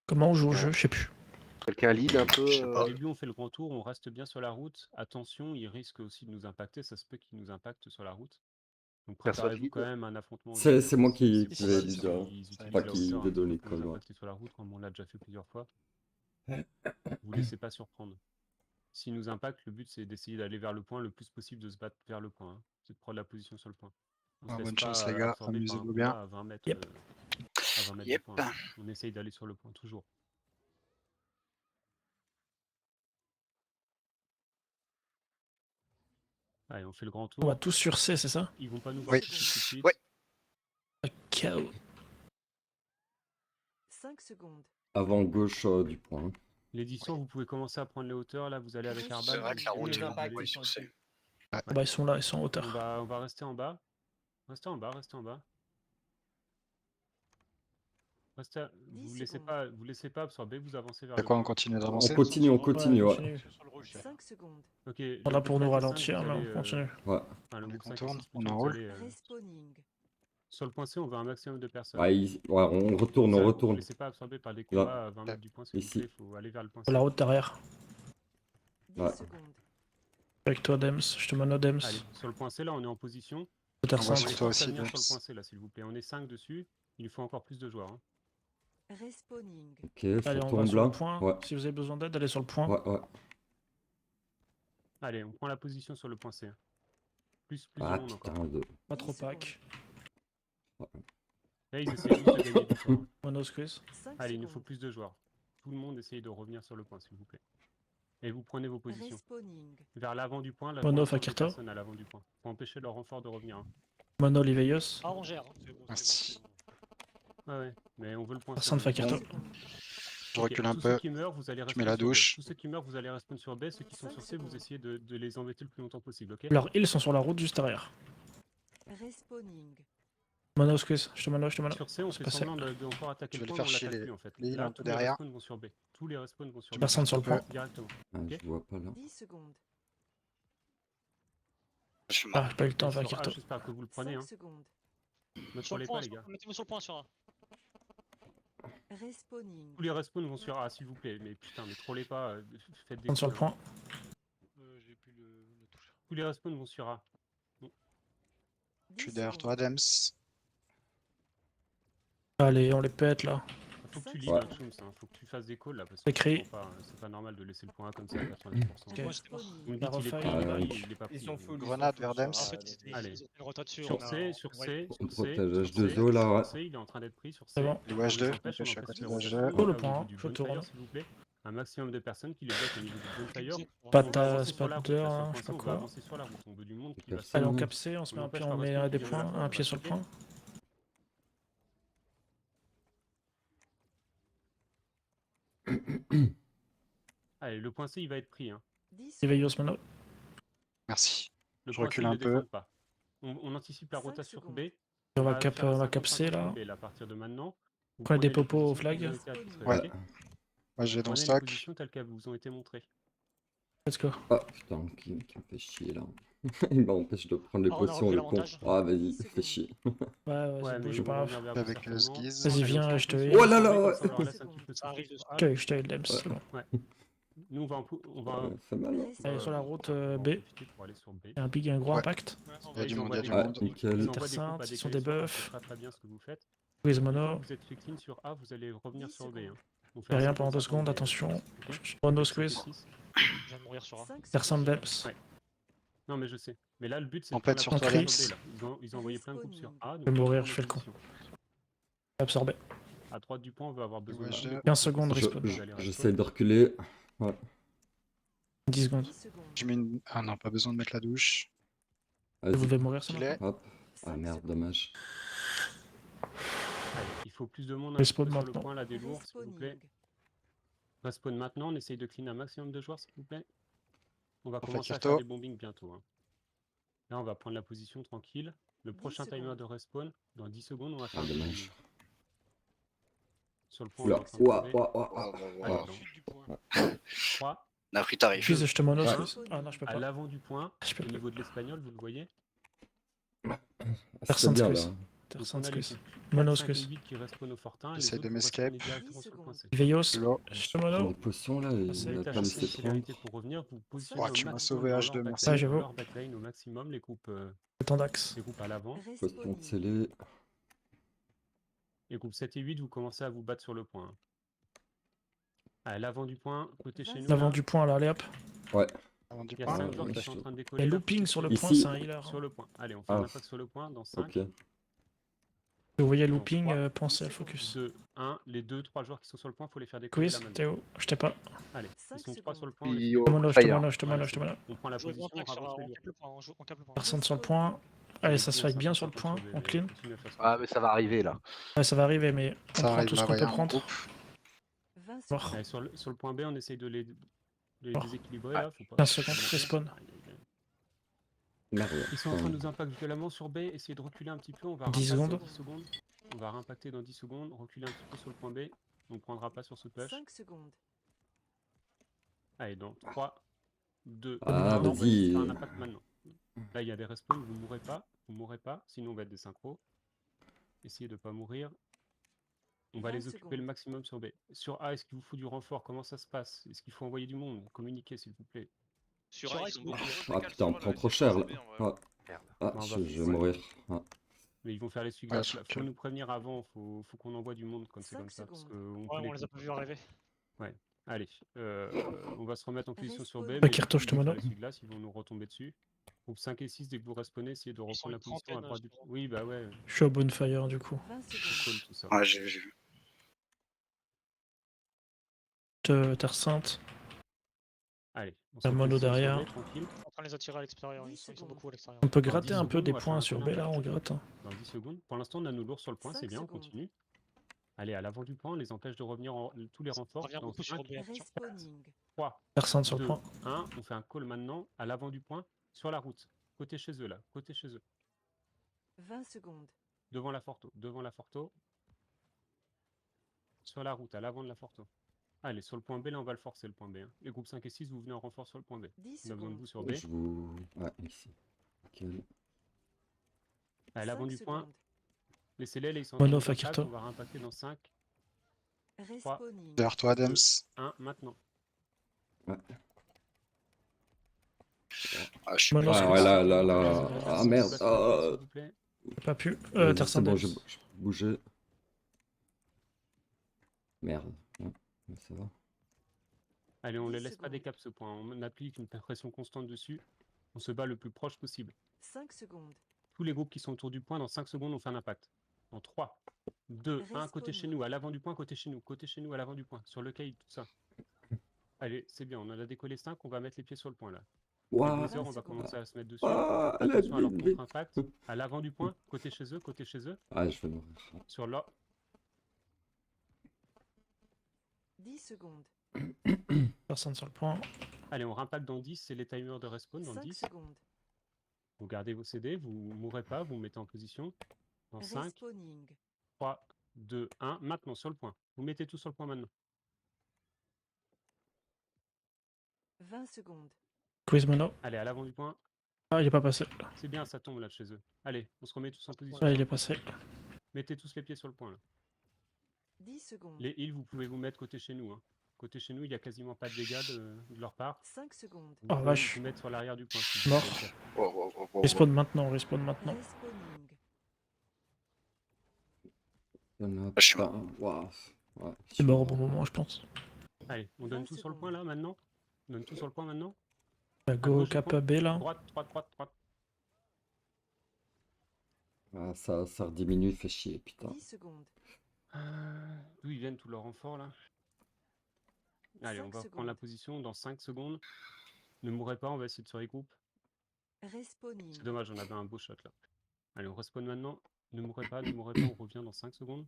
Comment on joue au jeu? Je sais plus. Quelqu'un lead un peu Je sais pas. Au début, on fait le grand tour, on reste bien sur la route. Attention, il risque aussi de nous impacter. Ça se peut qu'il nous impacte sur la route. Donc Personne préparez-vous lead. quand même à un affrontement. au C'est début, moi parce que qui c'est vais probable lui qu'ils dire. utilisent Pas leur qui hauteur vais un peu donner pour nous comme impacter sur la route, comme on l'a déjà fait plusieurs fois. Vous laissez pas surprendre. S'ils nous impactent, le but c'est d'essayer d'aller vers le point le plus possible, de se battre vers le point. Hein. C'est de prendre la position sur le point. On se laisse Bonne chance pas les gars, absorber par un amusez-vous combat bien. à 20 mètres, Yep. à 20 mètres Yep. du point. On essaye d'aller sur le point, toujours. Allez, on fait le grand On va tour. tous sur C, c'est ça? Ils vont pas nous voir Oui. tout de suite. Ouais. KO. 5 secondes. Avant gauche du point. L'édition, vous pouvez commencer à prendre les hauteurs. Là, vous allez avec Arbal. C'est vrai que la vous route allez- est vous allez- beaucoup sur C. Ah bah, ils sont là, ils sont en hauteur. On va rester en bas. Restez en bas, restez en bas. Vous laissez pas absorber, vous avancez vers C'est le quoi, on point. continue On d'avancer? continue, on Ouais, continue, ouais. continue. 5 secondes. Ok. On le a pour nous groupe 5 et ralentir, 5, mais vous on allez, continue. Ouais. Enfin, le On groupe 5 et contourne, 6, on plutôt, vous enroule. allez, Respawning. sur le point C, on veut un maximum de personnes. Ouais, on retourne, Ça, on Vous retourne. laissez pas absorber par des Là. combats à 20 mètres du point, s'il vous Ici. plaît. Il faut aller vers le point C. Sur la route derrière. 10 Ouais. secondes. Avec toi, Dems. Je te mono Dems. Allez, sur le point C, là, on est en position. Hauteur On va 5. sur toi Pensez à aussi, venir sur le Dems. point C, là, s'il vous plaît. On est 5 dessus. Il nous faut encore plus de joueurs. Hein. Respawning. Ok, Allez, ça on va tombe sur là. le point. Ouais, Si vous avez besoin d'aide, allez sur le point. ouais. Allez, on prend la position sur le point C. Plus Ah de monde encore. putain de. Pas trop 10 secondes. pack. Là, ils essaient juste de gagner du temps. Hein. Mono squeeze. 5 Allez, il nous faut secondes. plus de joueurs. Tout le monde essaye de revenir sur le point, s'il vous plaît. Et vous prenez vos positions. Respawning. Vers l'avant du point, là, Mono, pour l'instant, Fakirto. des personnes à l'avant du point. Pour empêcher leur renfort de revenir. Hein. Mono Liveios. Ah, on gère. Hein. C'est bon, Merci. Ouais, mais on veut le point. Passant de Fakirto. Je recule un Tous peu. ceux qui meurent, vous allez Je mets la respawn sur B. douche. Tous ceux qui meurent, vous allez respawn sur B. Ceux qui sont sur C, vous essayez de les embêter le plus longtemps possible, ok? Leurs heals sont sur la route juste derrière. Respawning. Mono squeeze. Je te mono. Sur C, on C'est fait passé. semblant de encore attaquer Je vais le les point, faire mais on chier, l'attaque les- plus en fait. les heals Là, un peu tous les derrière. respawns vont sur B. Tous les respawns vont sur B. Personne sur le point. Directement. Ah, Ok. je vois pas là. 10 secondes. Je suis mort. Ah, j'ai pas eu le temps, Sur A, Fakirto. j'espère que vous le prenez. 5 Hein. secondes. Ne Sur le trollez point, pas, les gars. mettez-vous sur le point sur A. Respawning. Tous les respawns vont sur A, s'il vous plaît. Mais putain, mais trollez pas. Faites des Personne sur le coups, hein. point. J'ai plus le touche. Tous les respawns vont sur A. Je suis derrière toi, secondes. Dems. Allez, on les pète là. Faut que tu Ouais. lides, hein, Chums, hein. Faut que tu fasses des calls là. Parce que Écrit. c'est pas normal de laisser le point A comme ça à 90%. Ok. Moi, j'étais mort. Vous me La dites, il est pris, refile. il est pas pris. Ils sont full. Grenade vers Dems. En fait, Allez. ils ont fait le rota dessus. Sur on a- C, sur C, On sur C. protège sur H2O là, ouais. Sur C, il est en train d'être pris sur C. C'est bon. Les On H2. les empêche, Je on suis à empêche côté les de rotations. H2. Go, le Là, au point, niveau du je bonfire, tourne. s'il vous plaît. Un maximum de personnes qui les bloquent au niveau du bonfire. Pas On va ta avancer sur la route, spectateur, là, je sais sur le pas point C, on va quoi. avancer sur la route. On veut du monde qui va Personne. Allez, on Mmh. cap C, on se met On un pied, empêche on leur met respect des qui points, viennent de la un pied sur le fin, point. Allez, le point C, il va être pris. Hein. 10 Liveios secondes. mono. Merci. Le Je point C, recule il un le peu. défend pas. On anticipe la 5 rota sur secondes. B. On va faire un cap C 50-50 là. sur B, à partir de maintenant. Vous Prenez des prenez les popos au positions qui flag. vous ont été attitrées, Ouais. ok. Moi, j'ai dans le Prenez les stock. positions telles qu'elles vous ont été montrées. Let's go. Ah putain, qui me fait chier là. Il m'empêche de prendre les Ah, on a positions, repris le con. l'avantage. Ah, vas-y, 10 fais secondes. chier. Ouais, Ouais, vas-y, mais bouge ils vont pas. revenir vers vous Avec le certainement. skis. Vas-y, Allez, viens, on se je te repose heal. sur Oh là B, là, comme ouais. ça, on leur laisse un petit peu de Ça arrive souffle. de Ok, je te heal, Dems, c'est bon. Nous, on va Ouais, fait mal. Hein. Allez, sur la route on va en B. profiter pour aller sur B. Il y a un big, un gros Ouais. impact. Il y a du monde, il y a du Ouais, monde. nickel. Ils Terre envoient des groupes à sainte, ils des sont des qualifiants, buffs. c'est pas très bien ce que vous faites. Squeeze Une fois mono. que vous êtes clean sur A, vous allez revenir 10 sur B. Hein. secondes. On fait Y'a un rien pendant 2 50-50 secondes, B, attention. ok. Mono 5 et squeeze. 6. Je viens de mourir sur A. 5 Terre sainte secondes. Dems. Ouais. Non, mais je sais. Mais là, le but, c'est On de prendre pète la sur toi, position Dems. sur B. Là. Ils ont envoyé plein de groupes sur A. Je vais mourir, je fais le con. Absorbé. À droite du point, on va avoir besoin Ouais, de... 15 secondes, Je- respawn. J'essaie de reculer. Ouais. 10 secondes. 10 secondes. Je mets une... Ah non, pas besoin de mettre la douche. Vous Vas-y. devez mourir, ça Il maintenant. est. Hop. Ah 5 merde, secondes. dommage. Allez, il faut plus de monde un Respawn petit peu sur le maintenant. point, là, des lourds, s'il vous plaît. Respawning. Respawn maintenant, on essaye de clean un maximum de joueurs, s'il vous plaît. On va On fait commencer à Kirto. faire des bombings bientôt. Hein. Là, on va prendre la position tranquille. Le 10 prochain timer secondes. de respawn, dans 10 secondes, on va faire Ah un bombing. dommage. Sur le point, Oula, on est en train de ouah, tomber. ouah, ouah, Ah, ouah. Allez, wow. dans 3, On a pris tarif. Squeeze, je te mono, Ouais. squeeze. Ah non, je peux à pas. l'avant du point, Je peux au pas. niveau de l'espagnol, vous le voyez. Ah, c'est Personne bien squeeze. là. Terre Donc, on Sainte, a les Squeeze. 4, Mono, 5 et Squeeze. 8 qui respawnent au fortin. Les J'essaie autres de vont m'escape. respawner directement 10 sur le point secondes. C. Veillos. L'eau. Je Prends mono. des potions là, il C'est va L'étage pas me de laisser prendre. célérité pour revenir, vous positionnez Oh, au tu m'as maximum sauvé dans H2, leur merci. Ah, backline, j'avoue. dans leur backline au maximum, Le temps d'axe. les groupes à l'avant. Potion de Respawning. scellé. Les groupes 7 et 8, vous commencez à vous battre sur le point. Hein. À l'avant du point, côté chez nous, L'avant là, du point, là, allez hop. Ouais. Avant du il y a point. 5 Ah, joueurs qui ouais, sont en je- train de Et décoller. Là, looping sur le Ici. point, c'est un healer. sur hein. le point. Allez, on fait Ah. un impact sur le point dans 5. Ok. Vous voyez Dans looping, 3, pensez à focus. 2, 1. Les 2-3 joueurs qui sont sur le point, il faut les faire décoller là Quiz, maintenant. Théo, je t'ai pas. Allez, Cinq ils sont 3 sur le secondes. point. On les fait Puis Je te au mono, je te fire. mono, je te Voilà, mono, je te c'est mono. bon. On prend la Jouez position, bon on tac sur avance on les lourds. tape le point, on tape le point. Personne sur le Respawning. point. Allez, ça se fight bien sur le 50 point, B, on mais clean. continue à faire ce Ah, qu'on mais fait. ça va arriver là. Ouais, ça va arriver, mais on Ça prend arrive, tout ce là, qu'on ouais, peut un prendre. groupe. 20 Voir. secondes. Allez, sur le point B, on essaye de les Oh. déséquilibrer Ouais. là. Faut pas. 15 secondes, Aïe, respawn. aïe, aïe, aïe. Merde. Ils sont en train de Enfin, nous impacter violemment sur B. Essayez de reculer un petit peu. On va 10 reimpacter secondes. dans 10 secondes. On va reimpacter dans 10 secondes. Reculer un petit peu sur le point B. On ne prendra pas sur ce push. 5 secondes. Allez, dans 3, 2, Ah, 1. On va essayer de vas-y. faire un impact maintenant. Là, il y a des respawns. Vous ne mourrez pas. Vous mourrez pas. Sinon, on va être des synchros. Essayez de ne pas mourir. On va 20 les occuper secondes. le maximum sur B. Sur A, est-ce qu'il vous faut du renfort? Comment ça se passe? Est-ce qu'il faut envoyer du monde? Communiquez, s'il vous plaît. Sur Sur A, A, ils sont ils beaucoup. sont Ah putain, on prend trop cher là. Ah, Merde. ah, On va je vais faire- mourir. Ah. Mais ils vont faire les Ouais, glaces sur là. le Faut cœur. nous prévenir avant. Faut qu'on envoie du monde quand c'est 5 comme ça. Parce secondes. qu'on Ouais, peut on les a pas vus arriver. Allez, on va se remettre en position sur B. Respawn. Mais Kirito, je te ils vont faire mono. les glaces, ils vont nous retomber dessus. Groupe 5 et 6, dès que vous respawnez, essayez de Ils sont reprendre la une position à trentaine, droite du. je crois. Oui, bah ouais, Je suis au bonfire du coup. 20 c'est secondes. cool tout ça. Ouais, j'ai vu. Terre Sainte. Allez, on La se mono repositionne sur derrière. B, tranquille. En train de les attirer à l'extérieur, 10 ils sont secondes. beaucoup à l'extérieur. On peut Dans gratter 10 un peu secondes, des on va faire points un sur call B là, impact. on gratte. Hein. Dans 10 secondes. Pour l'instant, on a nos lourds sur le point, c'est 5 bien, on secondes. continue. Allez, à l'avant du point, on les empêche de revenir tous les Ça renforts. revient Dans beaucoup sur 5, B, attention. Respawning. 3, Terre Sainte sur le 2, point. 1. On fait un call maintenant, à l'avant du point, sur la route. Côté chez eux là, côté chez eux. 20 secondes. Devant la Forto, devant la Forto. Sur la route, à l'avant de la Forto. Allez, sur le point B, là, on va le forcer, le point B. Hein. Les groupes 5 et 6, vous venez en renfort sur le point B. 10 On a besoin de secondes. vous sur B. Je vous. Ouais, ici. Nickel. À l'avant 5 du point, secondes. laissez-les, là, ils sont en Mono, train de Fakirto. on va réimpacter dans 5, Respawning. Derrière toi, Adams. 1, maintenant. Ah, je suis Mono, pas c'est Ah, ouais, bon. là. Ah, S'il vous merde. plaît, Ah. s'il vous plaît. J'ai pas pu. Vas-y, Terre c'est Sainte. bon, Dems. je bougeais. Merde. Ouais, mais ça va. Allez, on 10 les laisse pas secondes. des caps ce point. On applique une pression constante dessus. On se bat le plus proche possible. 5 secondes. Tous les groupes qui sont autour du point, dans 5 secondes, on fait un impact. Dans 3, 2, 1, côté chez nous, à l'avant du point, côté chez nous, à l'avant du point, sur le caïd, tout ça. Allez, c'est bien, on en a décollé 5, on va mettre les pieds sur le point là. Les Waouh. Blazers, on va 20 secondes. commencer à se mettre dessus. Ah, elle a Attention à leur bien. contre-impact. À l'avant du point, côté chez eux, Ah, je vais mourir. sur leur. 10 secondes. Terre Sainte sur le point. Allez, on rimpact dans 10, c'est les timers de respawn dans 5 10. secondes. Vous gardez vos CD, vous mourrez pas, vous mettez en position. Dans 5, Respawning. 3, 2, 1, maintenant sur le point. Vous mettez tout sur le point maintenant. 20 secondes. Quiz Mono. Allez, à l'avant du point. Ah, il est pas passé. C'est bien, ça tombe là de chez eux. Allez, on se remet tous en position. Ah, il est passé. Mettez tous les pieds sur le point là. 10 secondes. Les heals, vous pouvez vous mettre côté chez nous. Hein. Côté chez nous, il n'y a quasiment pas de dégâts de leur part. 5 secondes. Vous Oh, pouvez vache. vous mettre sur l'arrière du point. Si Mort. vous voulez le faire. Oh, oh, oh, oh, oh. Respawn maintenant, respawn maintenant. Respawning. Il y en a Je suis pas. Waouh. Ouais. C'est mort au bon moment, je pense. Allez, on donne 20 tout sur le secondes. point là maintenant. On donne tout sur le point maintenant. La À go gauche du cap point. B là. Droite, droite, droite, droite. Ah, ça rediminue, fait chier, putain. 10 secondes. D'où ils viennent tous leurs renforts là? Allez, on 5 va reprendre la secondes. position dans 5 secondes. Ne mourrez pas, on va essayer de se regrouper. Respawning. C'est dommage, on avait un beau shot là. Allez, on respawn maintenant. Ne mourrez pas, on revient dans 5 secondes.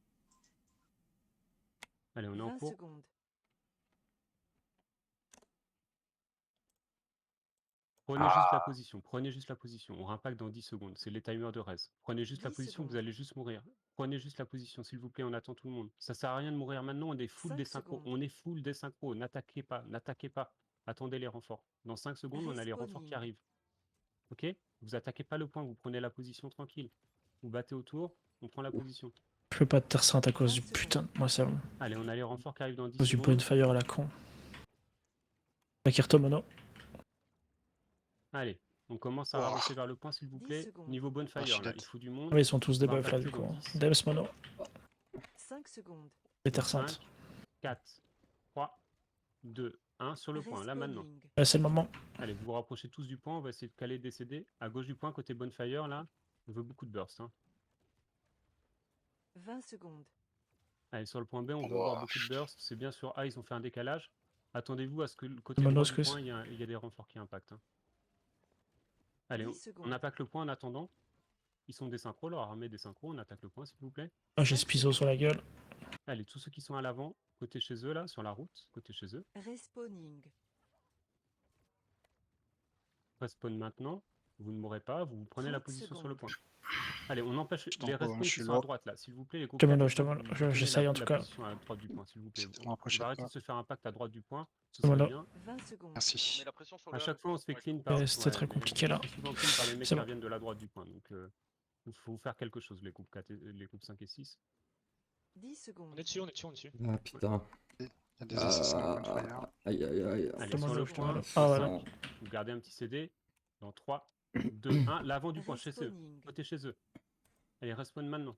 Allez, on est en 20 cours. secondes. Prenez juste la position. On rimpact dans 10 secondes. C'est les timers de res. Prenez juste la 10 position, vous secondes. allez juste mourir. Prenez juste la position, s'il vous plaît, on attend tout le monde. Ça sert à rien de mourir maintenant, on est full 5 des synchros. secondes. On est full des synchros. N'attaquez pas, n'attaquez pas. Attendez les renforts. Dans 5 secondes, on a les renforts qui Respawning. arrivent. Ok? Vous attaquez pas le point, vous prenez la position tranquille. Vous battez autour. On prend la position. Je peux pas de terre sainte à cause 20 du secondes. putain. Moi, ça va. À Allez, on a les renforts qui arrivent dans 10 cause du secondes. bonfire à la con. Akirto mono. Allez, on commence à Oh. avancer vers le point, s'il vous 10 plaît. secondes. Niveau je bonfire, suis là, dead. il faut du monde. Ah, ils sont tous On des va buffs là, du impacter coup. dans 10. Dems mono. 5 secondes. Les terres saintes. 5, 4, 3, 2, 1, sur le point, là maintenant. Respawning. C'est le moment. Allez, vous vous rapprochez tous du point, on va essayer de caler des CD. À gauche du point, côté bonfire, là, on veut beaucoup de burst. Hein. 20 secondes. Allez, sur le point B, on veut Oh. voir beaucoup de burst. C'est bien sur A, ils ont fait un décalage. Attendez-vous à ce que le côté Mono droit du squeeze. point, il y a des renforts qui impactent. Hein. Allez, 10 on secondes. impacte le point en attendant. Ils sont des synchros, leur armée des synchros. On attaque le point, s'il vous plaît. Ah, j'ai Spizo sur la gueule. Allez, tous ceux qui sont à l'avant, côté chez eux, là, sur la route, côté chez eux. Respawning. Respawn maintenant. Vous ne mourrez pas, vous prenez la 30 position sur le secondes. point. Allez, on empêche t'en les prie, respawns je qui suis sont à low. droite, là. S'il vous plaît, les groupes Je te 4, mono, je te 5, mono. vous prenez J'essaye la- en tout la cas. position à droite du point, s'il vous plaît. C'est tellement approché On va de arrêter toi. de se faire impact à droite du point. Ce Voilà. serait bien. 20 secondes. Merci. Mais la pression sur À le chaque fois, on se fait ouais, clean par. C'était très mais compliqué, là. on se fait souvent clean par les mecs C'est qui bon. viennent de la droite du point. Donc, il faut faire quelque chose, les groupes 4 les groupes 5 et 6. 10 secondes. On est dessus, on est dessus, on est dessus. Ah putain. Il y a des assassins à bonfire. Aïe aïe aïe. Allez, te sur mono, le je te point, mono. sur Ah, voilà. 5, vous gardez un petit CD. Dans 3, 2, 1, l'avant du point, chez eux. Respawning. Côté chez eux. Allez, respawn maintenant.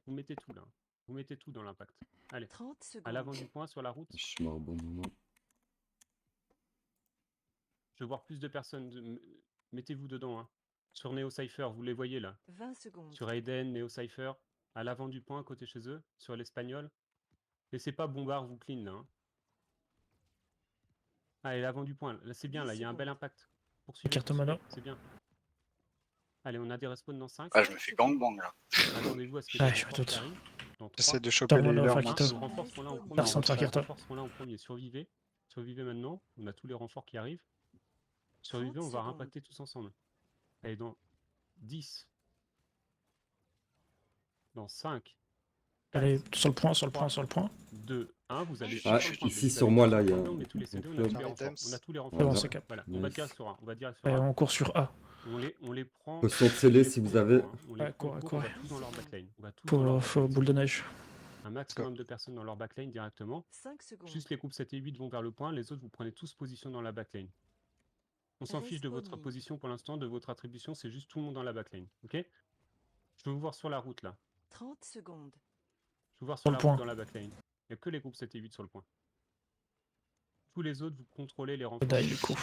Vous mettez tout là. Vous mettez tout dans l'impact. Allez, 30 à l'avant secondes. du point, sur la route. Je suis mort au bon moment. Je veux voir plus de personnes. Mettez-vous dedans. Hein. Sur Neo Cypher, vous les voyez là. 20 secondes. Sur Aiden, Neo Cypher, à l'avant du point, côté chez eux. Sur l'Espagnol. Laissez pas Bombard vous clean là. Hein. Allez, l'avant du point. Là, c'est bien, 10 là, il y a un bel secondes. impact. Poursuivez, Carte poursuivez, mono. c'est bien. Allez, on a des respawns dans 5. Ah, je me fais gangbang là. Attendez-vous à ce qu'il y ait Ouais, des je suis renforts qui tout. arrivent. Dans 3, J'essaie de T'as choper les mono, healers. Fakito. moi. les renforts sont là en premier. Terre sainte, Les Fakito. renforts sont là en premier. Survivez. Survivez maintenant. On a tous les renforts qui arrivent. Survivez, 30 on va secondes. impacter tous ensemble. Allez, dans 10. Dans 5. Allez, sur le point, sur le point, sur le point. 2, 1, vous allez Ah, sur le point. ici, Vous sur allez moi, sur là, le il y a point, on met tous les CD, on a club. tous les renforts. Items. On a tous les renforts. C'est bon, Voilà. c'est cap. Voilà, on va Nice. direct sur 1. On va direct sur Et 1. on court sur A. On les prend. Potion de on scellé, les si vous prend, avez. hein. On les Ouais, prend, cours, on cours. va tous dans leur backline. On va tous dans leur Faut backline. boule de neige. Un maximum de personnes dans leur backline directement. 5 secondes. Juste les groupes 7 et 8 vont vers le point, les autres vous prenez tous position dans la backline. On s'en fiche de votre Respawning. position pour l'instant, de votre attribution, c'est juste tout le monde dans la backline. Ok? Je veux vous voir sur la route là. 30 secondes. Je veux voir Sur sur le la point. route dans la backline. Il n'y a que les groupes 7 et 8 sur le point. Tous les autres, vous contrôlez les renforts. Die, du coup.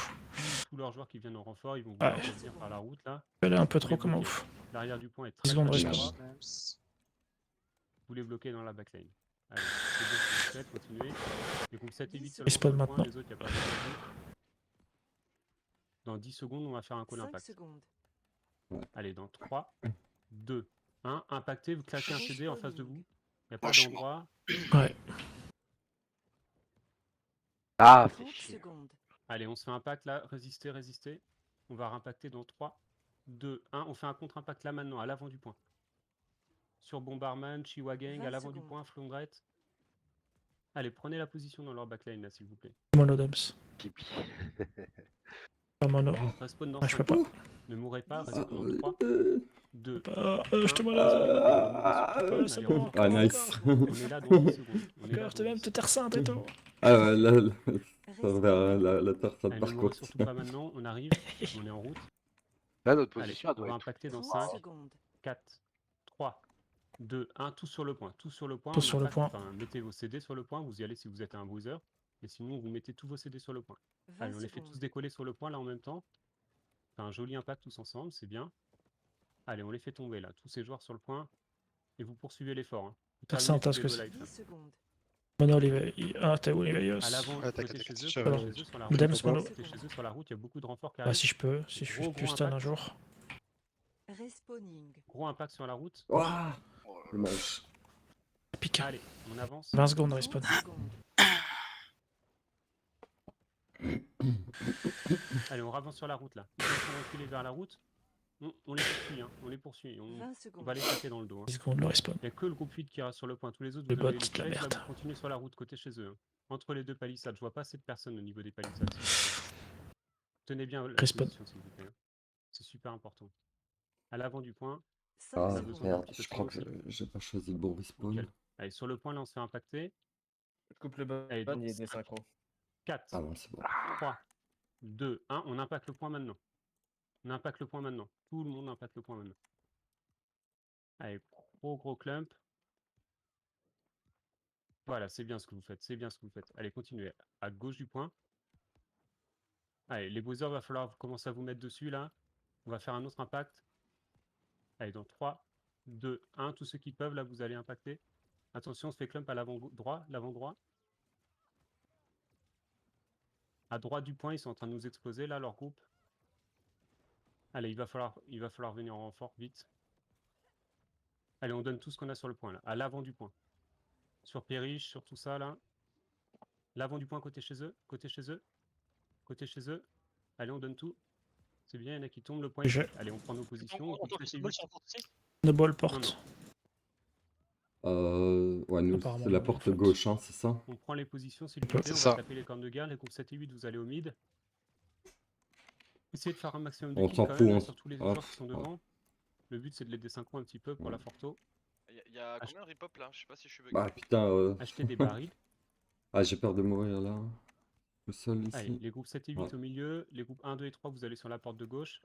Tous leurs joueurs qui viennent en renfort, ils vont Ouais. vouloir revenir par la route là. Je vais aller un peu Vous trop les comme un bloquez. ouf. L'arrière du point est 10 très secondes, très respawn. bas. Vous les bloquez dans la backline. Allez, c'est bien ce que vous faites, continuez. Les groupes 7 et 8 seulement Respawn sur le point, maintenant. les autres, il n'y a pas de Dans 10 secondes, on va faire un call 5 impact. secondes. Allez, dans 3, 2, 1, impactez, vous claquez un CD en face de vous. Il n'y a pas Vachement. d'endroit. Ouais. Ah, 30 fais chier. secondes. Allez, on se fait impact là, résistez, résistez. On va reimpacter dans 3, 2, 1. On fait un contre-impact là maintenant, à l'avant du point. Sur Bombarman, Chihuahua Gang, 20 à l'avant du secondes. point, Flondrette. Allez, prenez la position dans leur backline là, s'il vous plaît. Mono Dems. Pipi. Pas mono. Respawn dans Ah, je 5. peux pas. Ne mourrez pas, Ah, respawn dans 3, 2, Je te mono. c'est bon. Ah, nice. On est là dans 10 secondes. On est là Encore, dans t'es même 10 de terre sainte et tout. Ah ouais, là, ça revient Respawning. la terre sainte Allez, par ne mourez contre. surtout pas maintenant, on arrive, on est en route. Là, notre Allez, position, elle on doit va être. impacter dans 30 5, secondes. 4, 3, 2, 1, tous sur le point. Tous sur le point. Tous on sur le impacte, point. Enfin, mettez vos CD sur le point, vous y allez si vous êtes un bruiser. Et sinon, vous mettez tous vos CD sur le point. 20 Allez, on les fait tous secondes. décoller sur le point là en même temps. Fait un joli impact tous ensemble, c'est bien. Allez, on les fait tomber là, tous ces joueurs sur le point. Et vous poursuivez l'effort. Hein. Vous Terre terminez sainte, tous est-ce les que deux c'est- lights, là. 10 secondes. Mono Ah, t'es où, Oliveios? À l'avant, Ouais, côté t'inquiète, chez eux, t'inquiète, côté je- chez eux, sur la Dems, route. mono. Côté chez eux, sur la route, il y a beaucoup de renforts qui Ah, arrivent. si je peux. Si je Gros, suis plus gros stun un impact. jour. Respawning. Gros impact sur la route. Ouah, dommage. Pique. Allez, on avance. 20 secondes, 30 respawn. secondes. Allez, on avance sur la route là. Ils sont en train de reculer vers la route. On les poursuit, hein. On les poursuit. 20 On secondes. va les taper dans le dos. Hein. 10 secondes, le respawn. Il n'y a que le groupe 8 qui reste sur le point. Tous les autres, Les vous avez bots, les de la trades, là, merde. vous continuez sur la route, côté chez eux. Hein. Entre les deux palissades. Je vois pas assez de personnes au niveau des palissades. s'il vous plaît. Tenez bien la Respawn. position, s'il vous plaît. Hein. C'est super important. À l'avant du point, 5 Ah, besoin secondes. d'un merde, petit peu je de crois temps que aussi. j'ai pas choisi le bon respawn. Nickel. Allez, sur le point, là, on se fait impacter. Je coupe le Allez, ban, donc, il est désynchro. 4, Ah bon, c'est bon. 3, 2, 1. On impacte le point maintenant. On impacte le point maintenant. Tout le monde impacte le point maintenant. Allez, gros clump. Voilà, c'est bien ce que vous faites. C'est bien ce que vous faites. Allez, continuez. À gauche du point. Allez, les buzzers, va falloir commencer à vous mettre dessus, là. On va faire un autre impact. Allez, dans 3, 2, 1. Tous ceux qui peuvent, là, vous allez impacter. Attention, on se fait clump à l'avant droit. L'avant droit. À droite du point, ils sont en train de nous exploser, là, leur groupe. Allez, il va falloir venir en renfort, vite. Allez, on donne tout ce qu'on a sur le point, là. À l'avant du point. Sur Périche, sur tout ça, là. L'avant du point, côté chez eux. Côté chez eux. Côté chez eux. Allez, on donne tout. C'est bien, il y en a qui tombent le point. Je- Allez, on prend nos positions. On tombe le symbole sur la porte aussi. De ball Non, porte. Ouais, nous, Apparemment, c'est la non, en porte fait. gauche, hein, c'est ça? On prend les positions, s'il vous peut. plaît. On C'est va ça. taper les cornes de guerre. Les groupes 7 et 8, vous allez au mid. Essayez de faire un maximum de On kills s'en quand fout, même, on sur tous les ah, joueurs qui sont ah. devant. Le but, c'est de les désynchro un petit peu pour la Forto. Il y a combien de ripop là? Je sais pas si je suis bugué. Bah putain, Acheter des barils. ah, j'ai peur de mourir là. Le sol Allez, ici. les groupes 7 et 8 Ouais. au milieu. Les groupes 1, 2 et 3, vous allez sur la porte de gauche.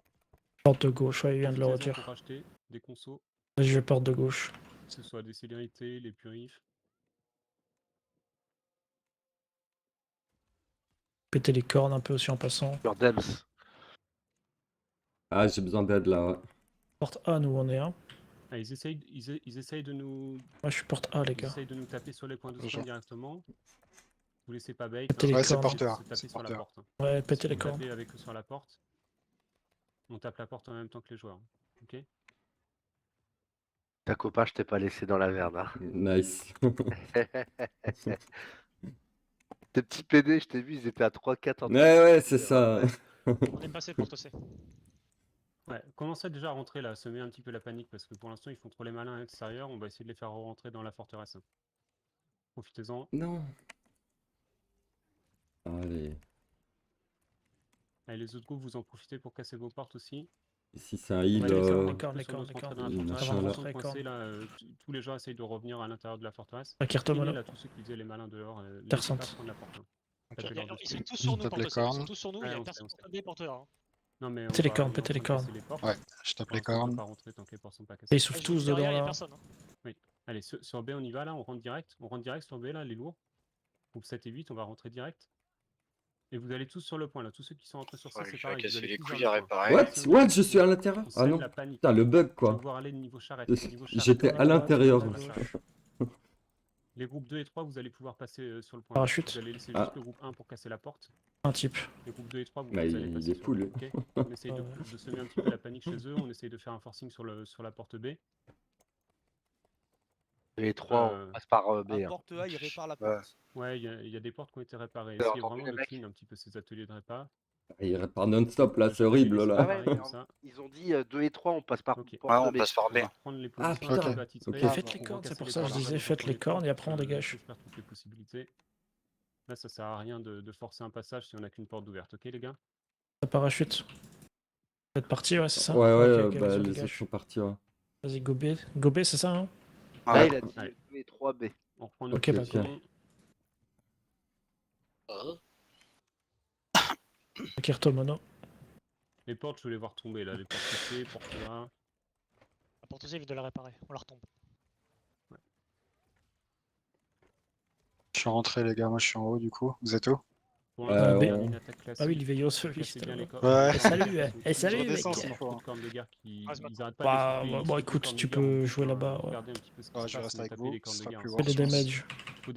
Porte de gauche, ouais, il vient de le Profitez-en redire. pour acheter des consos, Vas-y, je vais porte de gauche. que ce soit des célérités, les purifs. Péter les cornes un peu aussi en passant. Sur Dems. Ah, j'ai besoin d'aide là. Ouais. Porte A, nous on est un. Ah, ils essayent de nous Moi je suis porte A, les Ils gars. essayent de nous taper sur les points de Bonjour. spawn directement. Vous laissez pas bait. Pétez les Ouais, c'est cornes. porteur. Se taper C'est sur la porteur. porte. Hein. Ouais, péter Si les vous cornes. tapez avec eux sur la porte, on tape la porte en même temps que les joueurs. Ok. Ta copain, je t'ai pas laissé dans la merde. Hein. Nice. Tes petits PD, je t'ai vu, ils étaient à 3-4 en Ouais, c'est ça. On est passé pour tosser. Ouais, commencez déjà à rentrer là, semer un petit peu la panique parce que pour l'instant ils font trop les malins à l'extérieur. On va essayer de les faire rentrer dans la forteresse. Hein. Profitez-en. Non. Allez. Allez, les autres groupes, vous en profitez pour casser vos portes aussi. Ici, c'est un heal. Ouais, les cornes, les un cornes, petit peu les sur cornes, notre les entrée dans la cornes. forteresse. Machin, là. Ils sont Les coincés, là, tous les gens essayent de revenir à l'intérieur de la forteresse. La carte Filez, mono. là, tous ceux qui faisaient les malins dehors. Laissez Terre pas sainte. prendre la porte. Hein. Ok. Tapez-leur Ils dessus. sont tous sur nous Tape pour les tosser. Ils sont cornes. tous sur nous. Il Ouais, y a on personne sait. pour taper porteur. Hein. Non, mais Pétez les cornes, on est en pétez les train de casser cornes. les portes. Ouais, je tape Pour les l'instant, on va cornes. pas rentrer tant que les portes sont pas Et cassées. ils souffrent tous Derrière, dedans il y a là. personne. Hein. Allez, sur B, on y va là, on rentre direct. On rentre direct sur B là, les lourds. Groupe 7 et 8, on va rentrer direct. Et vous allez tous sur le point là. Tous ceux qui sont rentrés sur ça, Ouais, c'est je vais pareil. Vous casser allez les tous couilles vers à le point. réparer. What? Je suis à l'intérieur? On Ah sème non. la panique. Putain, le bug Je veux quoi. voir aller niveau charrette. Niveau charrette. J'étais à l'intérieur. Sur la charrette. Les groupes 2 et 3, vous allez pouvoir passer sur le point. Parachute. Vous allez laisser Ah. juste le groupe 1 pour casser la porte. Un type. Les groupes 2 et 3, vous, Bah, vous allez il passer est sur full. le point. Ok. On essaye Ouais. de semer un petit peu la panique chez eux. On essaye de faire un forcing sur la porte B. Les 3, Euh, on passe par B. À Hein. porte A, il répare la Ouais. porte. Ouais, il y a des portes qui ont été réparées. T'as Essayez entendu, vraiment les de mecs clean un petit peu ces ateliers de répa. Il répare non-stop là, Je c'est vais horrible laisser Ah là. pareil ouais, comme mais ça. ils ont dit 2 et 3, on passe par Ok. porte Ouais, on B. passe par On B. va prendre les Ah, positions un putain. petit peu attitrées. Ok. Faites les On cornes, recasser c'est pour les ça que portes je disais dans faites les les cornes et portes, après on dégage. essayer de faire toutes les possibilités. Là, ça sert à rien de forcer un passage si on n'a qu'une porte ouverte, ok les gars? Ça parachute. Faites partie, ouais, c'est ça? Ouais, ouais, Ok, ok, bah, vas-y, on les autres dégage. sont partis. Ouais. Vas-y, gobé. Gobé, c'est ça, hein? Là, Ouais. il a dit Allez. 2 et 3 B. On reprend nos Ok, bah, positions. Kirto mono. Les portes, je vais les voir tomber là. Les portes touchées, porte A. La porte aussi, il de la réparer. On la retombe. Je suis rentré, les gars. Moi, je suis en haut, du coup. Vous êtes où? Pour Euh, l'instant, on on- termine une attaque classique. Ah oui, Liveillos, oui, Cassez c'était bien là. les cordes. Ouais. Et salut, Ils sont et tous- salut, Je mec. redescends s'il faut. Trop de cornes de guerre qui Ah, c'est ils arrêtent pas Bah, de souffler, ils bon, soufflent des écoute, cornes tu de guerre, peux donc, jouer là-bas, ouais. regardez un petit peu ce qui Ouais, se je passe, reste mais avec tapez vous, les cornes ce de sera guerre. plus hein. Fais des Je pense. damage. Il faut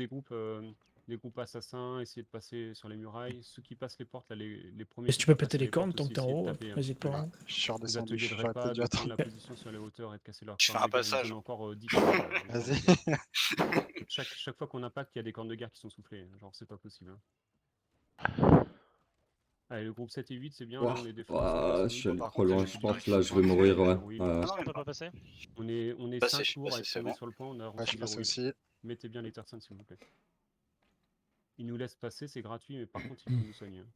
des groupes assassins, essayer de passer sur les murailles. Ceux qui passent les portes, là, les premiers. Et si tu qui peux peuvent péter passer les cornes portes tant aussi, que t'es en essayez de haut, taper un n'hésite petit peu pas. hein. Je suis les redescendu. ateliers de J'aurais repas, peut-être dû de prendre la attendre. position sur les hauteurs et de casser leurs Je fais cornes un de guerre. Il nous passage. donne encore 10 cornes, les Vas-y. cornes de guerre. Chaque fois qu'on impacte, il y a des cornes de guerre qui sont soufflées. Genre, c'est pas possible. Hein. Allez, le groupe 7 et 8, c'est bien. Là, on est défense. on Ouah, passe je suis mid. allé Par trop contre, loin, j'ai je plus pense. de Là, je vais réflexion. mourir, ouais. Oui, Ouais. Ah non, on peut pas passer. On est Passé, 5 je suis tours à passé, être c'est tombés bon. sur le point. On a Ouais, je reçu suis 0 passé hit. aussi. Mettez bien les personnes, s'il vous plaît. Ils nous laissent passer, c'est gratuit, mais par contre, il faut nous soigner. hein.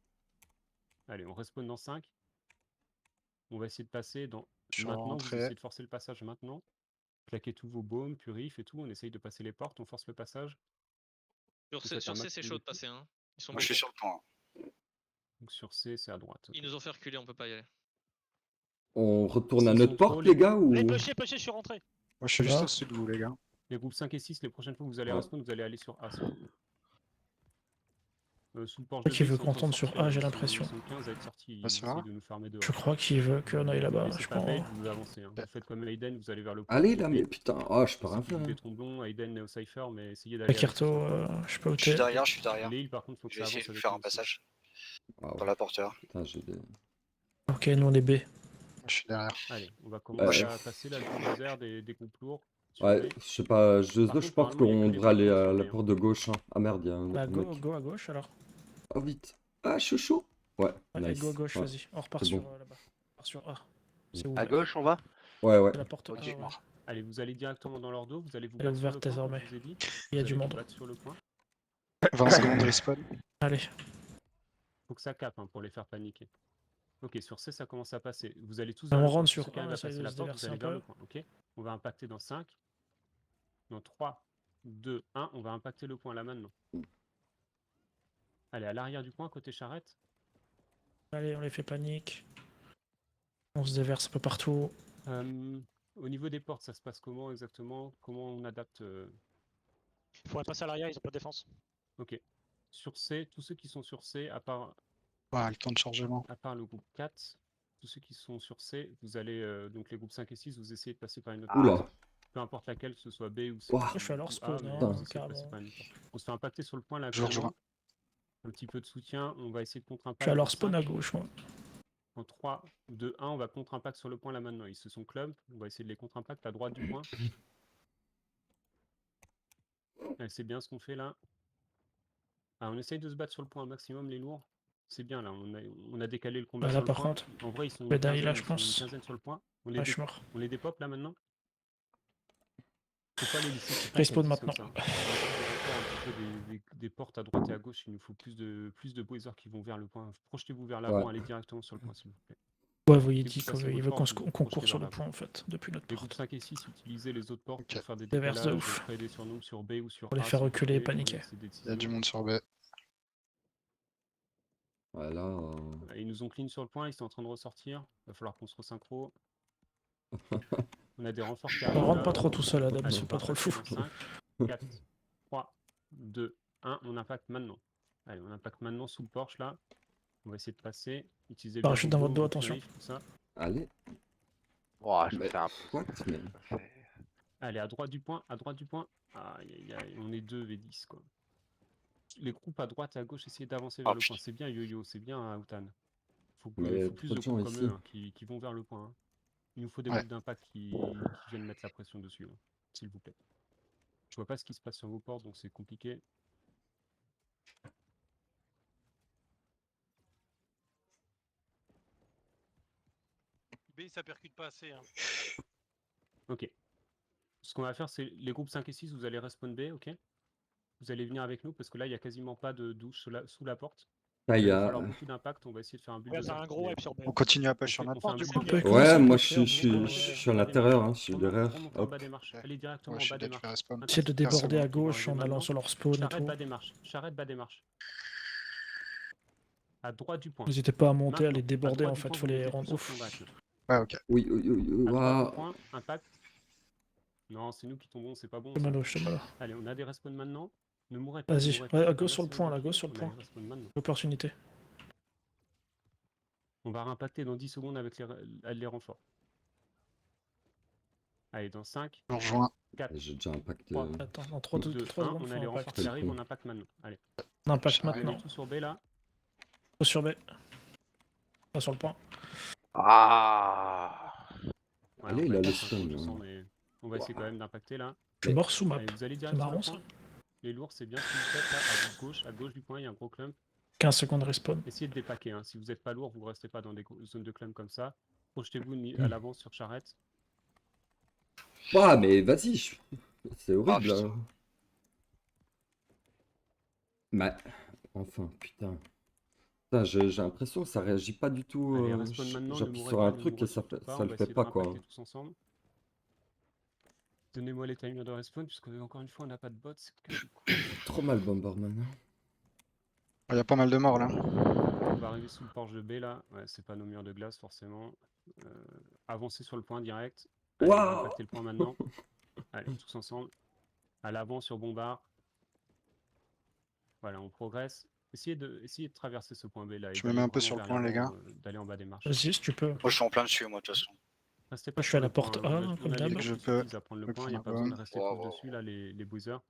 Allez, on respawn dans 5. On va essayer de passer dans Je suis Maintenant, vous rentré. essayez de forcer le passage maintenant. Claquez tous vos baumes, purifs et tout. On essaye de passer les portes, on force le passage. Sur Vous C, faites un c'est maximum chaud de de passer. Hein. Ils sont Moi, je suis beaucoup. sur le point. Donc sur C, c'est à droite. Ils nous ont fait reculer, on peut pas y aller. On retourne à S'ils notre sont trop, porte, les- les gars, ou... Allez, pusher, je suis rentré. Moi, je suis juste Là. au-dessus de vous, les gars. Les groupes 5 et 6, les prochaines fois que vous allez Ouais. respawn, vous allez aller sur A. Sous le porche Je crois de qu'il B, veut ils sont qu'on en train tourne de sur sortir, A, j'ai ils sont- l'impression. Ils sont 15 à être sortis, ils Ah, c'est essayent vrai de nous farmer dehors. Je crois qu'il veut qu'on aille là-bas, C'est je pas pense. bait, vous avancez. Hein. Vous faites comme Aiden, vous allez vers le port. Allez, là, B. mais putain, oh, je peux rien C'est faire. des hein. tromblons, Aiden, Neo Cypher, mais essayez d'aller avec Kirto, eux. je sais pas où Je suis t'es. derrière, je suis derrière. Les heals, par contre, faut que Je vais ça essayer avance de avec faire nous un aussi. passage Waouh. dans la porteur. Putain, j'ai des... Ok, nous on est B. Je suis derrière. Allez, on va commencer Ouais. à passer là le bulldozer des groupes lourds. sur Ouais, B. je sais pas, Par je contre, pense normalement, il y a qu'on que les devrait aller tromblons à sur la B, hein. porte de gauche. Hein. Ah merde, il y a un Bah un go, mec. go à gauche alors. Oh vite. Ah, chouchou. Ouais, Allez, nice. go à gauche, Ouais. vas-y. On repart c'est sur bon. là-bas. On repart sur A. C'est À ouvert. gauche, on va? Ouais, ouais. C'est la porte Ok. A, ouais. Allez, vous allez directement dans leur dos, vous allez vous Elle est battre sur ouverte le point, comme désormais. je vous ai dit. Il y a Vous du allez vous monde. battre sur le point. 20 secondes respawn. Allez. Faut que ça cape hein, pour les faire paniquer. Ok, sur C, ça commence à passer. Vous allez tous On vers le point. rentre Tous sur ceux qui A, arrivent à essaye passer de la se porte, vous déverser allez un vers peu. le point. Ok, on va impacter dans 5. Dans 3, 2, 1, on va impacter le point là maintenant. Allez, à l'arrière du point, côté charrette. Allez, on les fait panique. On se déverse un peu partout. Au niveau des portes, ça se passe comment exactement? Comment on adapte Il faudrait passer à l'arrière, ils ont pas de défense. Ok. Sur C, tous ceux qui sont sur C, à part Ouais, le temps de chargement. le groupe 4, tous ceux qui sont sur C, vous allez, donc les groupes 5 et 6, vous essayez de passer par une autre Oula. porte. Peu importe laquelle, que ce soit B ou C. Ouah. Je suis à leur ou A, spawn, mais hein, vous essayez de carrément. passer par une porte. On se fait impacter sur le point là Je vous actuellement. rejoins. Un petit peu de soutien, on va essayer de Je suis contre-impact. à leur dans spawn 5. à gauche, moi. En 3, 2, 1, on va contre-impact sur le point là maintenant. Ils se sont clump, on va essayer de les contre-impact à droite du point. Allez, c'est bien ce qu'on fait là. Ah, on essaye de se battre sur le point au maximum, les lourds. C'est bien là, on a décalé le combat Là, sur le par point. contre, En vrai, ils sont une Beda, il quinzaine, a, je ils sont une pense. quinzaine sur le point. On Ouais, je suis mort. les dépop là maintenant. Faut pas les laisser se Respawn comme maintenant. ça. On va faire un petit peu des portes à droite et à gauche. Il nous faut plus de boezers qui vont vers le point. Projetez-vous vers l'avant, Ouais. allez directement sur le point s'il vous plaît. Ouais, vous, il Et dit vous passez qu'il votre veut porte, qu'on vous concourt projetez sur vers le l'avant. point, en fait, depuis notre Les groupes porte. 5 et 6, utilisez les autres portes Ok. pour faire des Déverse de décollages, ouf. créer des surnoms sur B ou sur Pour les A, faire si vous reculer et voulez, paniquer. c'est des Il y a du décisions. monde sur B. Ouais, là... Ils nous ont clean sur le point, ils sont en train de ressortir. Il va falloir qu'on se resynchro. On a des renforts qui arrivent. On rentre là. pas trop tout seul, Adam, Allez, c'est on pas va trop le impacter fou. dans 5, 4, 3, 2, 1. On impacte maintenant. Allez, on impacte maintenant sous le porche là. On va essayer de passer. Utilisez bien Parachute vos dans votre baumes, dos, vos attention. purifs, tout ça. Allez. Ouah, je me Mais- fais un What, mais... C'est- Allez, à droite du point, à droite du point. Aïe, aïe, aïe, on est 2 V10 quoi. Les groupes à droite et à gauche, essayez d'avancer vers Oh, le point. putain. C'est bien Yo-Yo, c'est bien Outan. Il Mais faut plus trop de de gens groupes comme ici. eux hein, qui vont vers le point. Hein. Il nous faut des Ouais. groupes d'impact qui viennent mettre la pression dessus, hein, s'il vous plaît. Je vois pas ce qui se passe sur vos portes, donc c'est compliqué. B, ça percute pas assez. Hein. Ok. Ce qu'on va faire, c'est les groupes 5 et 6, vous allez respawn B, ok? Vous allez venir avec nous, parce que là, il n'y a quasiment pas de douche sous la porte. Là, il Il y va a... falloir beaucoup d'impact, on va essayer de faire un On va bulldozer. faire un gros wipe sur B. On continue à On push sur fait- notre on fait un porte, du build coup. de- peut Ouais, commencer moi à je faire, suis, vous, je suis à l'intérieur, hein, je suis derrière. Remontez en Hop. bas des marches. Allez directement Ouais, en je suis bas des dead, je marches. fais respawn. Essayez de déborder à Ils vont gauche arriver en allant maintenant. sur leur spawn et Charrette tout. bas des marches. Charrette bas des marches. À droite du point. N'hésitez pas à monter, à les Maintenant, déborder, droite en du fait, point, faut vous les montez rendre tous ouf. sur combat, là. Ouais, ok. Oui, oui, oui, À droite waouh. du point, impact. Non, c'est nous qui tombons, c'est pas bon. Je ça. suis malo, je suis malo. Allez, on a des respawns maintenant. Ne mourrez pas. ne Vas-y, mourrez pas. ouais, à On gauche sur le laisse point, là, tranquille, gauche sur le on a point. les respawns maintenant. Opportunité. On va réimpacter dans 10 secondes avec les renforts. Allez, dans 5, Je vous rejoins. 4, J'ai déjà impacté. 3, Attends, dans 3 2, 1, secondes, on faut a les renforts impact. qui arrivent, on impacte maintenant. Allez, On impact Ouais. on est maintenant. tous sur B là. Faut sur B. Pas sur le point. Ah. Ouais, Allez, on il va a être le à 5 stun, je hein. sens, mais on va essayer quand même d'impacter là. Je suis mort sous map. Allez, vous allez C'est direct sur le marrant ça. point. Les lourds, c'est bien ce que vous faites là, à gauche du point, il y a un gros clump. 15 secondes respawn. Essayez de dépaquer, hein. Si vous n'êtes pas lourd, vous ne restez pas dans des zones de clump comme ça. Projetez-vous à l'avant sur charrette. Ah, mais vas-y, c'est horrible. putain. Là. Mais... Enfin, putain. Putain, j'ai l'impression que ça réagit pas du tout. Allez, respawn maintenant, ne J'appuie mourrez sur pas, un ne truc et mourrez ça, surtout pas, ça on le va fait essayer de pas, quoi. reimpacter tous ensemble. Donnez-moi les timers de respawn, puisque encore une fois on n'a pas de bot, c'est que du coup. Trop mal, Bomberman. Il y a pas mal de morts là. On va arriver sous le porche de B là, ouais, c'est pas nos murs de glace forcément. Avancez sur le point direct. Allez, on va Waouh! impacter le point maintenant. Allez, tous ensemble. À l'avant sur Bombard. Voilà, on progresse. Essayez de traverser ce point B là. Et Je me mets d'aller un peu vraiment sur le vers point, les l'avant, gars. d'aller en bas des marches. Vas-y, si tu peux. Moi, je suis en plein dessus, moi, de toute façon. Restez pas Je suis sur à la le point, porte hein. A, On comme a d'hab. les Dès que je gens qui peux, suffisent à prendre le je point, il n'y a prends pas la besoin de bombe. rester proche dessus là, les boozers.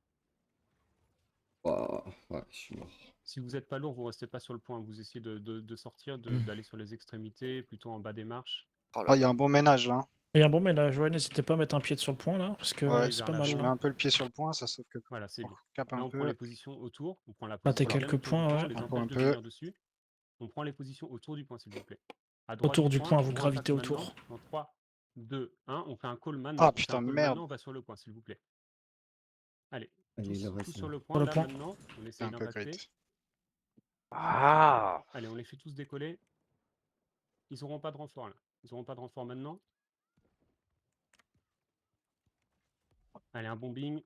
Waouh, ouais, je suis mort. Si vous n'êtes pas lourd, vous restez pas sur le point. Vous essayez de sortir, d'aller sur les extrémités, plutôt en bas des marches. Oh là Ah, il y a un bon ménage là. Il y a un bon ménage, ouais, n'hésitez pas à mettre un pied sur le point là, parce que Ouais, c'est vers pas la mal Je gauche. mets là. un peu le pied sur le point, ça sauve que Voilà, c'est on bien. cape Là, un on prend peu. les positions autour. On prend la Ratez position bien quelques autour points, du point. ouais. Les Un empêche peu. de venir dessus. On prend les positions autour du point, s'il vous plaît. À droite Autour du point, on vous impacte gravitez maintenant. autour. Dans 3, 2, 1, on fait un call maintenant. Ah On fait putain, un call merde. maintenant, on va sur le point, s'il vous plaît. Allez, Allez, le tous reste. sur le Sur point, le là point. maintenant. On C'est essaye un peu d'impacter. grit. Ah! Allez, on les fait tous décoller. Ils n'auront pas de renfort là. Ils n'auront pas de renfort maintenant. Allez, un bombing.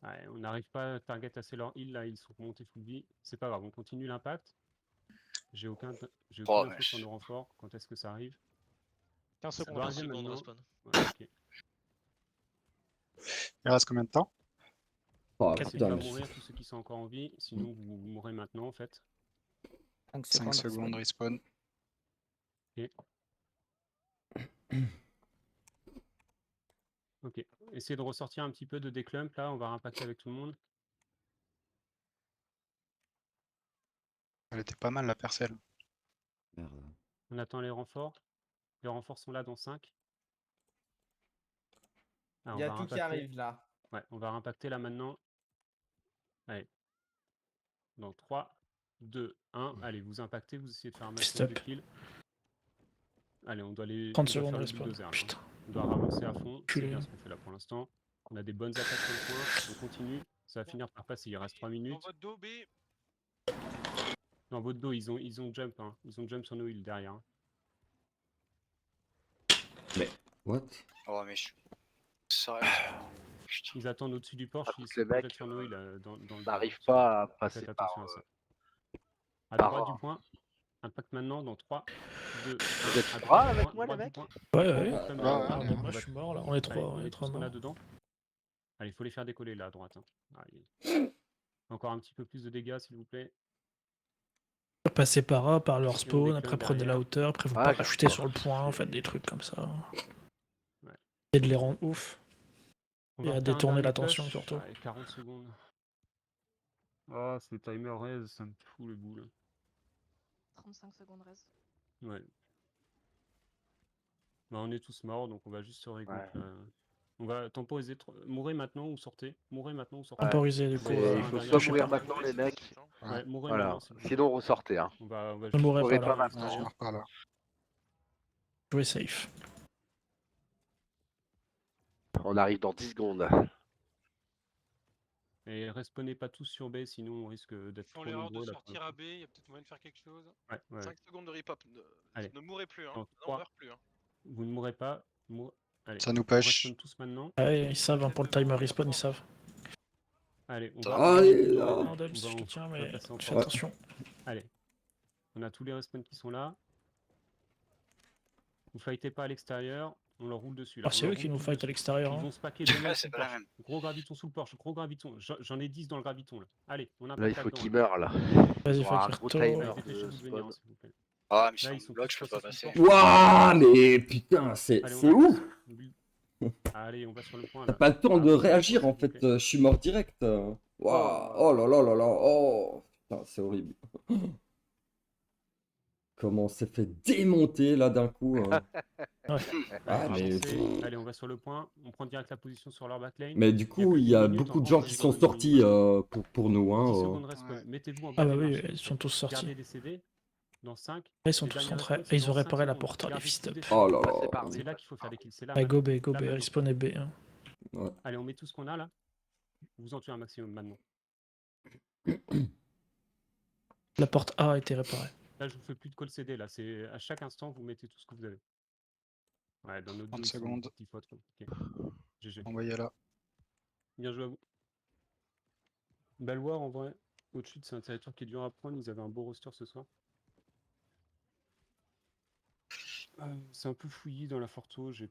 Ouais, on n'arrive pas à target assez leur heal là, ils sont remontés full vie. C'est pas grave, on continue l'impact. J'ai aucune Oh, info sur mais nos renforts. Quand est-ce que ça arrive? 15 Ça secondes. doit 15 arriver secondes maintenant. respawn. Ouais, ok. Il reste combien de temps? Oh, Quatre Essayez de putain, pas mais mourir tous ceux qui sont encore en vie, sinon vous mourrez maintenant en fait. 5 secondes, respawn. Ok. Essayez de ressortir un petit peu de déclump là, on va impacter avec tout le monde. Elle était pas mal la percelle. merde. On attend les renforts. Les renforts sont là dans 5. Ah, Il y on a va tout qui impacter. arrive là. Ouais, on va impacter là maintenant. Allez. Dans 3, 2, 1. Allez, vous impactez, vous essayez de faire un maximum de Stop. kills. Allez, on doit les. 30 on doit secondes faire le respawn. bulldozer, là, hein. Putain. On doit ravancer à fond. C'est Culé. bien ce qu'on fait là pour l'instant. On a des bonnes attaques sur le point. On continue. Ça va finir par passer. Il reste 3 Dans minutes. votre dos, B. Dans votre dos, ils ont jump. Hein. Ils ont jump sur nos heals derrière. Hein. What? Oh, mais je suis. Sérieux. Putain. Ils attendent au-dessus du porche. Par Ils contre, se les mecs, projettent sur nos heals dans le On dos, n'arrive hein. pas à passer Faites par. attention à ça. À par- droite du point. Impact maintenant dans 3, 2, 1. Vous êtes trois avec moi, les mecs? Ouais, ouais. Comme ouais, d'hab, ouais, hein. Moi, je suis mort là. On est Allez, trois, on on met est tout trois ce qu'on a morts. dedans. Allez, il faut les faire décoller là à droite. Hein. Allez. Encore un petit peu plus de dégâts, s'il vous plaît. Passez par A, par leur Attention, spawn, déclin après prenez la derrière. hauteur, après vous Ah, parachutez j'ai sur le point, faites des trucs comme ça. Ouais. Et de les rendre ouf. On Et va à refaire un détourner dernier l'attention, push. surtout. Allez, 40 secondes. Oh, ce timer raise, ça me fout le boule. 35 secondes reste. Ouais. Bah, on est tous morts, donc on va juste se regrouper. Ouais. On va temporiser. Mourrez maintenant ou sortez. Mourrez maintenant ou sortez. Ouais. Temporiser du coup. C'est- Et un il faut derrière soit le mourir autre. maintenant, les mecs. Ouais, mourrez Voilà. maintenant. s'il vous plaît. Sinon, ressortez. Hein. On va Ne juste mourrez Mourrez pas pas là. maintenant. Ouais, je meurs pas là. Jouez safe. On arrive dans 10 secondes. Et respawnez pas tous sur B, sinon on risque d'être Font trop l'erreur nombreux de là. pour le sortir à coup. B. Il y a peut-être moyen de faire quelque chose. Ouais, ouais. 5 secondes de rip-up. Allez. Ne mourrez plus. Hein. Dans Non, on 3. meurt plus. Hein. Vous ne mourrez pas. Allez. Ça nous On push. respawn tous maintenant. Ouais, ils savent, hein, pour le timer respawn, ils savent. Allez, on Ça va. va. Allez, on là. va- Non, Debs, on va- je te tiens, on va mais passer en fais trois. attention. Allez. On a tous les respawns qui sont là. Vous fightez pas à l'extérieur. On leur roule dessus là. Alors, On c'est leur eux qui roule nous tout fight à dessus. l'extérieur. Ils hein. vont se paquer 2 mecs c'est sous le pas la porche. même. Gros graviton sous le porche. Gros graviton. J'en ai 10 dans le graviton là. Allez, on Là, impacte il faut là-dedans, qu'ils là. meurent là. Vas-y, Il y faut aura un qu'ils gros retournent. timer Allez, dépêchez-vous de de venir, spawn. s'il vous plaît. Ah, mais Là, c'est ils un sont bloc, tous je peux pas passés sous le passer. porche. Waouh, mais putain, c'est Allez, on c'est va ouf! Allez, on va sur le point T'as là. pas le temps Ah, de s'il vous réagir plaît, en s'il vous fait, plaît. je suis mort direct. Waouh, oh là là là là, oh putain, c'est horrible. Comment on s'est fait démonter là d'un coup. Ah, Allez, mais, avancez. Allez, on va sur le point. On prend direct la position sur leur backline. mais du Il y a coup, plus il d'une y a minute, beaucoup de en gens gros, qui il sont reste une sortis minute. pour nous. 10 Hein, secondes respawn. Ouais. Mettez-vous en Ah bas bah des oui, marches, s'il ils vous sont plaît. tous sortis. Gardez des CD dans 5. Ils sont Les tous derniers rentrés. respawns, c'est Ils ont dans 5 réparé la secondes. porte, les Gardez fils tous de des pute. Oh CD. là Passez là. par C'est B. là qu'il faut faire des kills. C'est là Ouais, maintenant. go B, go Là, B, maintenant. respawn et B. hein. Allez, on met tout ce qu'on a là. Vous en tuez un maximum maintenant. La porte A a été réparée. Là, je vous fais plus de call CD. Là, c'est à chaque instant, vous mettez tout ce que vous avez. Ouais, dans notre 30 dos, c'est une secondes. petite faute. Ok. GG. Envoyez là. Bien joué à vous. Balwar, en vrai, au-dessus, c'est un territoire qui est dur à prendre. Ils avaient un beau roster ce soir. C'est un peu fouillis dans la Forto. Je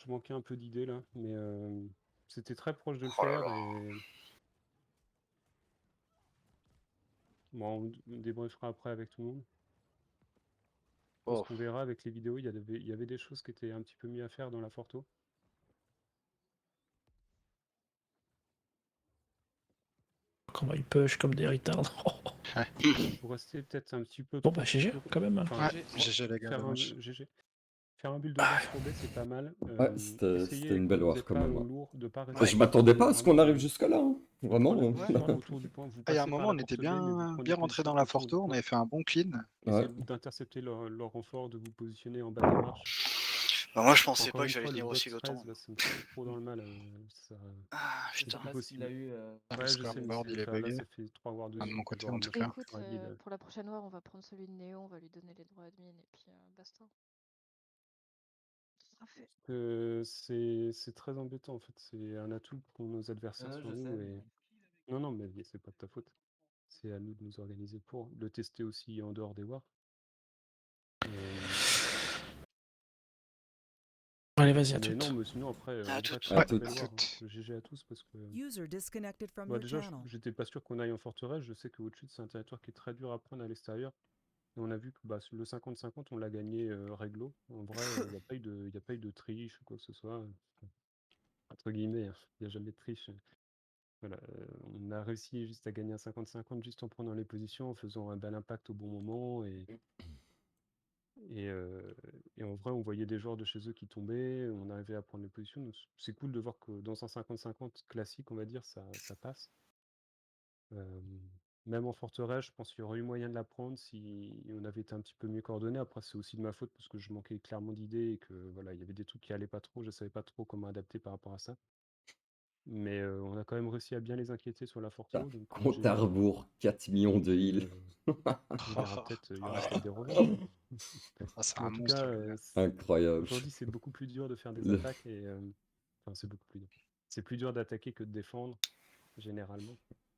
manquais un peu d'idées là, mais c'était très proche de le Oh là faire. là. Et... Bon, on débriefera après avec tout le monde. Parce Oh, qu'on verra avec les vidéos, il y avait des choses qui étaient un petit peu mieux à faire dans la Forto. Comment ils push comme des retards. Faut rester peut-être un petit peu. Bon bah GG quand même. Enfin, Ouais, GG les gars, faire un dommage. GG. Faire un build de base courbé, c'est pas mal. Ouais, c'était une belle quand vous war êtes quand pas même. au Hein. lourd, de pas Je rester m'attendais pas à ce qu'on vraiment, arrive jusque là. Hein. Vraiment. autour du point. Vous Ah, il y a un passez par moment, la on était porte B, mais vous bien, prenez bien rentré position dans la autour du Forto, on point. avait fait un bon clean. Ouais. Essayez d'intercepter leur renfort, de vous positionner en bas des marches. Bah, moi, je pensais Encore pas une que j'allais fois, tenir le aussi bot longtemps. 13, là, ça me fait trop dans le mal. Ah, C'est putain. plus possible. Ah, le Ouais, je sais, mais scoreboard, il est là, bugué. ça fait 3 wars Ah, de dessus. mon côté, voire en deux tout cas. Écoute, sur la build. pour la prochaine war, on va prendre celui de Néo, on va lui donner les droits admin et puis basta. Ce sera fait. C'est très embêtant en fait. C'est un atout pour nos adversaires sur nous. Non, non, mais c'est pas de ta faute. C'est à nous de nous organiser pour le tester aussi en dehors des wars. Allez, vas-y, à Mais toutes. non, mais sinon après, À en vrai, toutes. très À très belle toutes. war, hein. GG à tous parce que User disconnected from bah, your déjà, channel. j'étais pas sûr qu'on aille en forteresse. Je sais que au-dessus, c'est un territoire qui est très dur à prendre à l'extérieur. Et on a vu que bah, le 50-50, on l'a gagné réglo. En vrai, il n'y a pas eu de triche ou quoi que ce soit. Entre guillemets, hein. Il n'y a jamais de triche. Voilà, on a réussi juste à gagner un 50-50 juste en prenant les positions, en faisant un bel impact au bon moment. Et en vrai, on voyait des joueurs de chez eux qui tombaient, on arrivait à prendre les positions. Donc c'est cool de voir que dans un 50-50 classique, on va dire, ça passe. Même en forteresse, je pense qu'il y aurait eu moyen de la prendre si on avait été un petit peu mieux coordonné. Après, c'est aussi de ma faute parce que je manquais clairement d'idées et que voilà, il y avait des trucs qui allaient pas trop, je savais pas trop comment adapter par rapport à ça. Mais on a quand même réussi à bien les inquiéter sur la Forto. Donc, Compte à rebours, 4 millions de heal. il y aura peut-être des revanches. Ah, c'est Mais un en tout monstre, cas, le gars. Incroyable. aujourd'hui, c'est beaucoup plus dur de faire des Le- attaques. Enfin, c'est beaucoup plus dur. C'est plus dur d'attaquer que de défendre, généralement.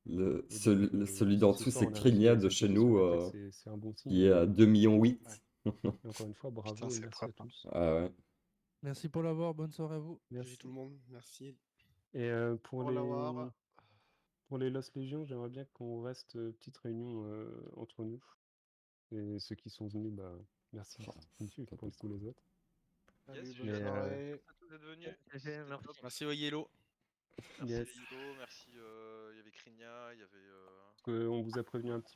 Celui d'en ce dessous, soir, c'est on a réussi à Crigna les de chez inquiéter sur nous, l'attaque, c'est un bon signe. qui est à 2,8 millions. Et encore une fois, bravo Putain, et c'est merci à propre, hein. tous. Ah ouais. Merci pour l'avoir, bonne soirée à vous. Merci. tout le monde, merci. Et pour Pour l'avoir. les Lost Legion, j'aimerais bien qu'on reste petite réunion entre nous. Et ceux qui sont venus, bah, merci pour tous les autres. Salut, Yes, bonne Mais, soirée. Merci à tous d'être venus. Merci. Merci au Yellow. Merci Yes. les Yellow, merci. Il y avait Krigna, il y avait. On vous a prévenu un petit